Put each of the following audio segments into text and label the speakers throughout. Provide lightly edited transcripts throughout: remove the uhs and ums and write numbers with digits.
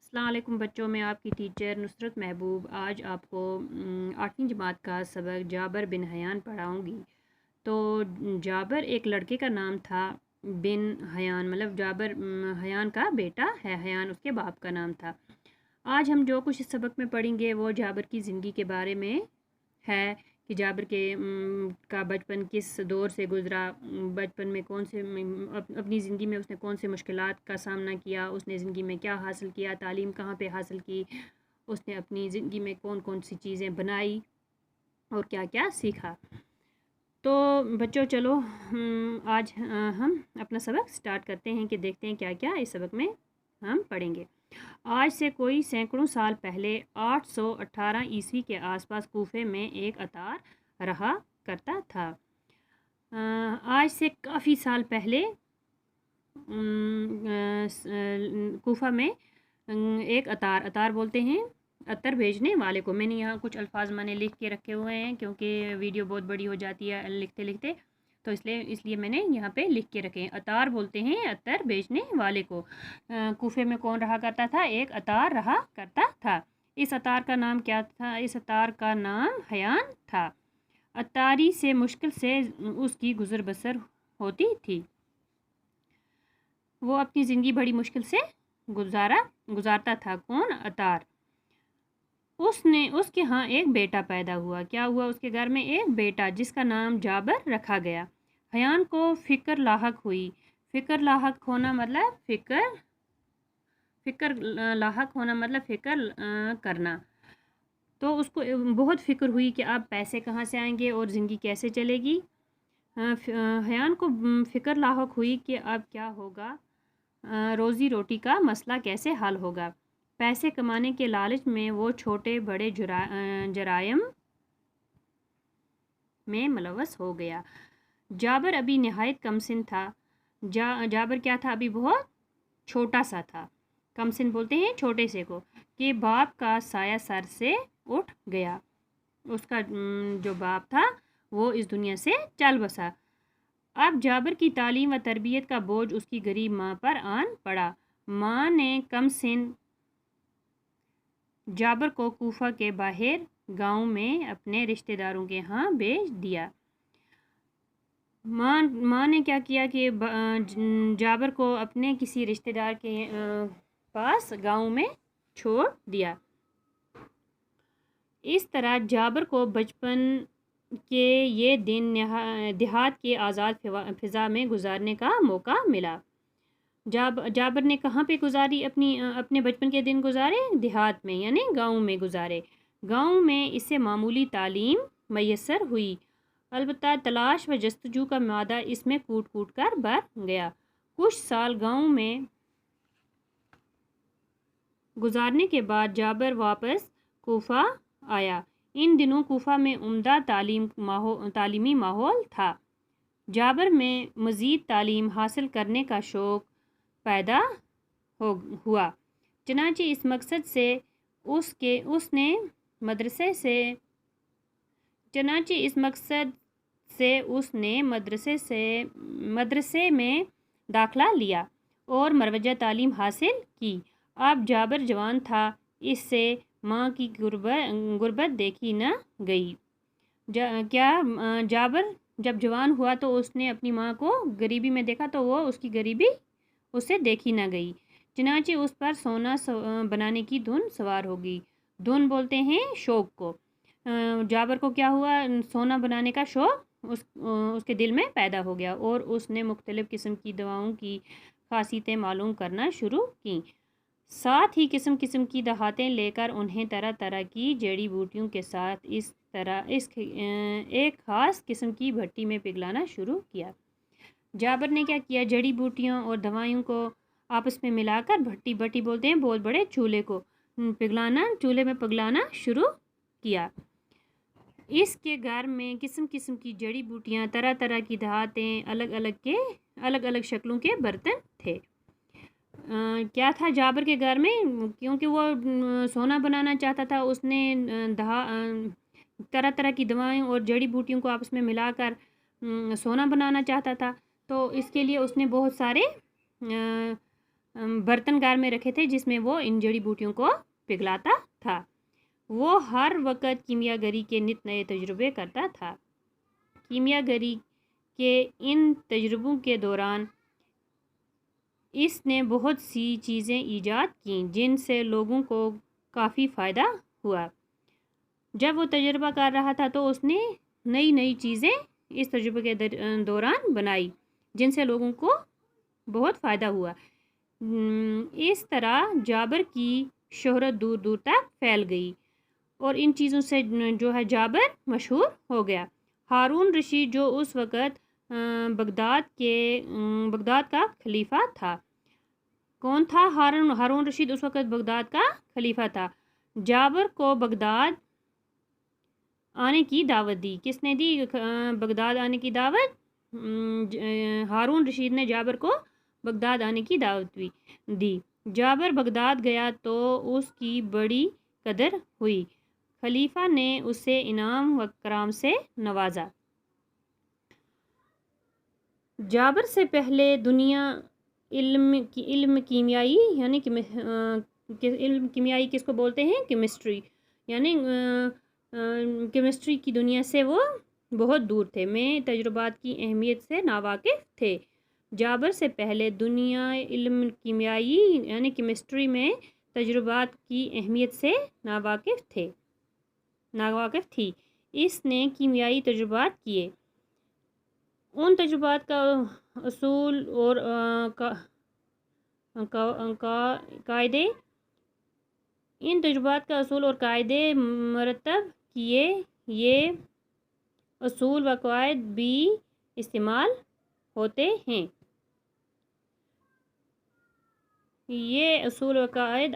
Speaker 1: अस्सलाम वालेकुम बच्चों, मैं आपकी टीचर नुसरत महबूब आज आपको 8वीं जमात का सबक जाबर बिन हयान पढ़ाऊँगी। तो जाबर एक लड़के का नाम था। बिन हयान मतलब जाबर हयान का बेटा है, हयान उसके बाप का नाम था। आज हम जो कुछ इस सबक में पढ़ेंगे वो जाबर की ज़िंदगी के बारे में है कि जाबर के का बचपन किस दौर से गुज़रा, बचपन में कौन से अपनी ज़िंदगी में उसने कौन से मुश्किलात का सामना किया, उसने ज़िंदगी में क्या हासिल किया, तालीम कहाँ पे हासिल की, उसने अपनी ज़िंदगी में कौन कौन सी चीज़ें बनाई और क्या क्या सीखा। तो बच्चों चलो आज हम अपना सबक स्टार्ट करते हैं कि देखते हैं क्या क्या इस सबक में हम पढ़ेंगे। आज से कोई सैकड़ों साल पहले 818 ईस्वी के आसपास कूफे में एक अतार रहा करता था। आज से काफ़ी साल पहले कूफा में एक अतार बोलते हैं अतर भेजने वाले को। मैंने यहाँ कुछ अल्फाज मैंने लिख के रखे हुए हैं क्योंकि वीडियो बहुत बड़ी हो जाती है लिखते लिखते, तो इसलिए मैंने यहाँ पे लिख के रखे हैं। अतार बोलते हैं अतर भेजने वाले को। कूफे में कौन रहा करता था? एक अतार रहा करता था। इस अतार का नाम क्या था? इस अतार का नाम हयान था। अतारी से मुश्किल से उसकी गुजर बसर होती थी। वो अपनी ज़िंदगी बड़ी मुश्किल से गुजारता था। कौन? अतार। उसके यहाँ एक बेटा पैदा हुआ। क्या हुआ? उसके घर में एक बेटा जिसका नाम जाबर रखा गया। हयान को फ़िक्र लाहक हुई। फ़िक्र लाहक होना मतलब फ़िक्र लाहक होना मतलब फ़िक्र करना। तो उसको बहुत फ़िक्र हुई कि अब पैसे कहाँ से आएंगे और ज़िंदगी कैसे चलेगी। हयान को फ़िक्र लाहक हुई कि अब क्या होगा, रोज़ी रोटी का मसला कैसे हल होगा। पैसे कमाने के लालच में वो छोटे बड़े जरायम में मुलव्वस हो गया। जाबर अभी नहायत कमसिन था। जाबर क्या था? अभी बहुत छोटा सा था। कमसिन बोलते हैं छोटे से को। कि बाप का साया सर से उठ गया। उसका जो बाप था वो इस दुनिया से चल बसा। अब जाबर की तालीम व तरबियत का बोझ उसकी गरीब माँ पर आन पड़ा। माँ ने कमसिन जाबर को कूफा के बाहर गांव में अपने रिश्तेदारों के यहाँ भेज दिया। माँ ने क्या किया कि जाबर को अपने किसी रिश्तेदार के पास गांव में छोड़ दिया। इस तरह जाबर को बचपन के ये दिन देहात के आज़ाद फ़िज़ा में गुजारने का मौका मिला। जाबर ने कहाँ पे गुजारी अपने बचपन के दिन? गुजारे देहात में, यानी गांव में गुजारे। गांव में इससे मामूली तालीम मैसर हुई, अलबत्ता तलाश व जस्तजू का मादा इसमें कूट कूट कर भर गया। कुछ साल गांव में गुजारने के बाद जाबर वापस कूफा आया। इन दिनों कूफा में उम्दा तालीमी माहौल था। जाबर में मज़ीद तालीम हासिल करने का शौक़ पैदा हुआ। चनांचे इस मकसद से उसने मदरसे में दाखिला लिया और मरवजा तालीम हासिल की। अब जाबर जवान था, इससे माँ की गुर्बत देखी न गई। जाबर जब जवान हुआ तो उसने अपनी माँ को गरीबी में देखा, तो वो उसकी गरीबी उससे देखी न गई। चनांचे उस पर सोना बनाने की धुन सवार होगी। धुन बोलते हैं शौक़ को। जाबर को क्या हुआ? सोना बनाने का शौक़ उसके दिल में पैदा हो गया और उसने मुख्तलिफ़ किस्म की दवाओं की खासियतें मालूम करना शुरू की। साथ ही किस्म किस्म की दहातें लेकर उन्हें तरह तरह की जड़ी बूटियों के साथ एक ख़ास किस्म की भट्टी में पिघलाना शुरू किया। जाबर ने क्या किया? जड़ी बूटियों और दवाइयों को आपस में मिलाकर भट्टी बोलते हैं बहुत बड़े चूल्हे में पिघलाना शुरू किया। इसके घर में किस्म किस्म की जड़ी बूटियाँ, तरह तरह की दहातें, अलग अलग शक्लों के बर्तन थे। क्या था जाबर के घर में? क्योंकि वो सोना बनाना चाहता था, उसने तरह तरह की दवाएं और जड़ी बूटियों को आपस में मिलाकर सोना बनाना चाहता था। तो इसके लिए उसने बहुत सारे برتنگار میں رکھے تھے جس میں وہ ان جڑی بوٹیوں کو پگھلاتا تھا۔ وہ ہر وقت کیمیا گری کے نت نئے تجربے کرتا تھا۔ کیمیا گری کے ان تجربوں کے دوران اس نے بہت سی چیزیں ایجاد کیں جن سے لوگوں کو کافی فائدہ ہوا۔ جب وہ تجربہ کر رہا تھا تو اس نے نئی نئی چیزیں اس تجربے کے دوران بنائی جن سے لوگوں کو بہت فائدہ ہوا۔ اس طرح جابر کی شہرت دور دور تک پھیل گئی اور ان چیزوں سے جو ہے جابر مشہور ہو گیا۔ ہارون رشید جو اس وقت بغداد کا خلیفہ تھا۔ کون تھا ہارون رشید؟ اس وقت بغداد کا خلیفہ تھا۔ جابر کو بغداد آنے کی دعوت دی۔ کس نے دی بغداد آنے کی دعوت؟ ہارون رشید نے جابر کو بغداد آنے کی دعوت دی۔ جابر بغداد گیا تو اس کی بڑی قدر ہوئی۔ خلیفہ نے اسے انعام و کرام سے نوازا۔ جابر سے پہلے دنیا علم کیمیائی یعنی علم کیمیائی کس کو بولتے ہیں؟ کیمسٹری، یعنی کیمسٹری کی دنیا سے وہ بہت دور تھے، میں تجربات کی اہمیت سے ناواقف تھے۔ جابر سے پہلے دنیا علم کیمیائی یعنی کیمسٹری میں تجربات کی اہمیت سے ناواقف تھی۔ اس نے کیمیائی تجربات کیے، ان تجربات کا اصول اور قاعدے مرتب کیے۔ یہ اصول و قواعد بھی استعمال ہوتے ہیں۔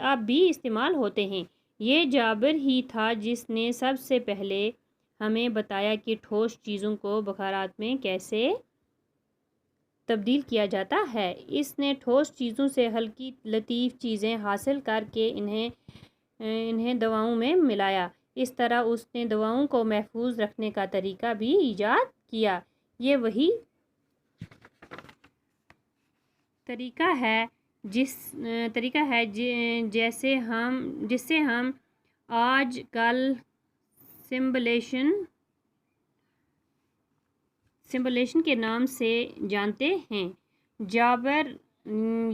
Speaker 1: اب بھی استعمال ہوتے ہیں۔ یہ جابر ہی تھا جس نے سب سے پہلے ہمیں بتایا کہ ٹھوس چیزوں کو بخارات میں کیسے تبدیل کیا جاتا ہے۔ اس نے ٹھوس چیزوں سے ہلکی لطیف چیزیں حاصل کر کے انہیں دواؤں میں ملایا۔ اس طرح اس نے دواؤں کو محفوظ رکھنے کا طریقہ بھی ایجاد کیا۔ یہ وہی طریقہ ہے جس سے ہم آج کل سمبلیشن کے نام سے جانتے ہیں۔ جابر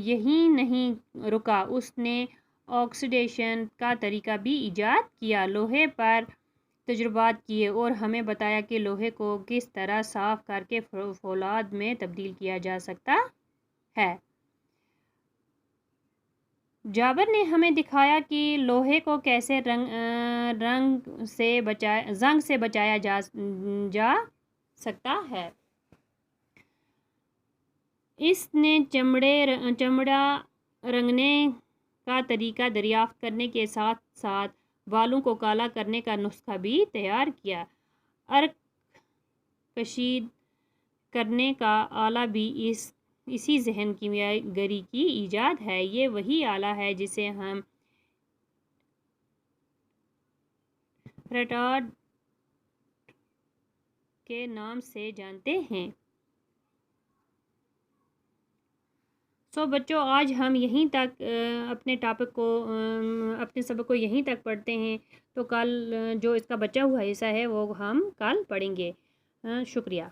Speaker 1: یہیں نہیں رکا، اس نے آکسیڈیشن کا طریقہ بھی ایجاد کیا، لوہے پر تجربات کیے اور ہمیں بتایا کہ لوہے کو کس طرح صاف کر کے فولاد میں تبدیل کیا جا سکتا ہے۔ جابر نے ہمیں دکھایا کہ لوہے کو کیسے زنگ سے بچایا جا سکتا ہے۔ اس نے چمڑا رنگنے کا طریقہ دریافت کرنے کے ساتھ ساتھ بالوں کو کالا کرنے کا نسخہ بھی تیار کیا۔ عرق کشید کرنے کا آلہ بھی اسی ذہین کیمیا گری کی ایجاد ہے۔ یہ وہی آلہ ہے جسے ہم ریٹارڈ کے نام سے جانتے ہیں۔ بچوں، آج ہم یہیں تک اپنے سبق کو یہیں تک پڑھتے ہیں، تو کل جو اس کا بچا ہوا حصہ ہے وہ ہم کل پڑھیں گے۔ شکریہ۔